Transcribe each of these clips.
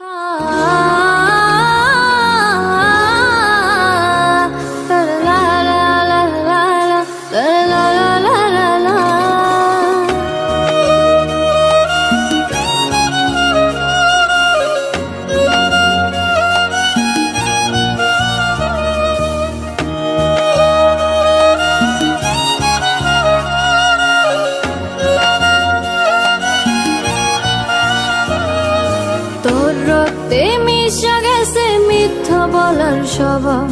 তোর রক্তে মিশা গেছে মিথ্যা বলার স্বভাব,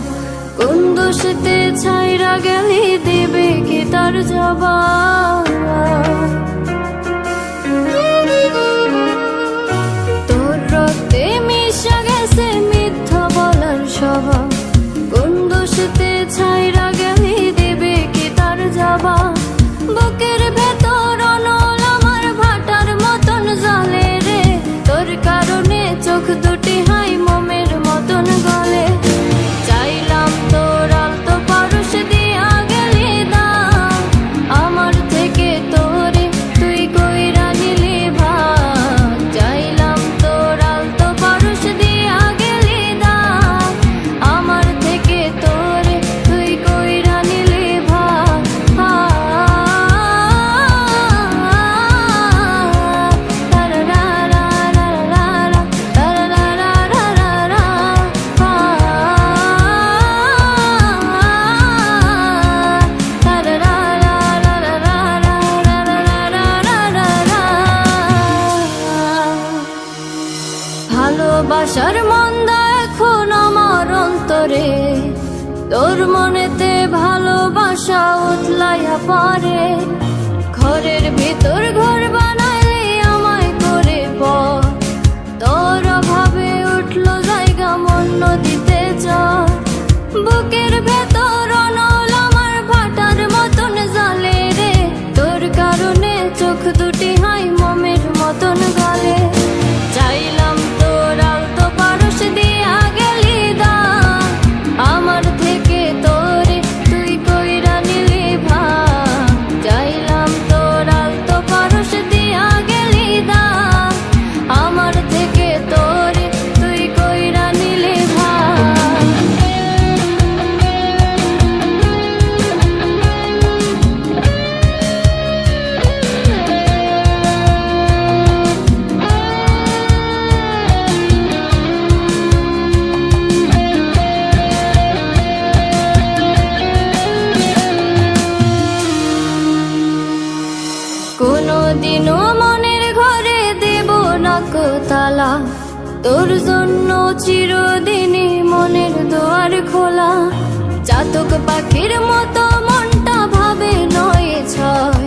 কোন দোষেতে ছাইরা গেলি দিবে কি তার জবাব। তোর রক্তে মিশা গেছে মিথ্যা বলার স্বভাব, কোন দোষেতে ছাইরা গেলি দিবে কি তার জবাব। বুকের ভেতর অনল আমার ভাটার মতন জ্বলে রে, তোর কারণে চোখ দুটি হাই মোমের মতন গলে। চাইলাম তোর আলতো পারস দিয়া গেলি দাম, আমার থেকে তোরে তুই কইরা নিলি ভাগ। চাইলাম তোর আলতো পারস দিয়া গেলি দাম, আমার থেকে তোরে তুই কইরা নিলি ভাগ। ভালোবাসার মন্দা এখন আমার অন্তরে, তোর মনেতে ভালোবাসা উতলাইয়া পারে। ঘরের ভিতর ঘর বানাইলে আমায় করে পর, তোর অভাবে উঠলো জায়গা মন নদীতে চর। বুকের ভেতর অনল আমার ভাটার মতন জ্বলে রে, তোর কারণে চোখ দুটি হাই মোমের মতন গলে। চাইলাম তোর আলতো পারস দিয়া গেলি দাম, আমার থেকে তোরে তুই কইরা নিলি ভাগ। চাইলাম তোর আলতো পারস দিয়া গেলি দাম, আমার থেকে তোরে তুই কইরা নিলি ভাগ। কোনদিনও মনের ঘরে দেব না কো তালা, তোর জন্য চিরদিনই মনের দুয়ার খোলা। চাতক পাখির মতো মনটা ভাবে নয় ছয়,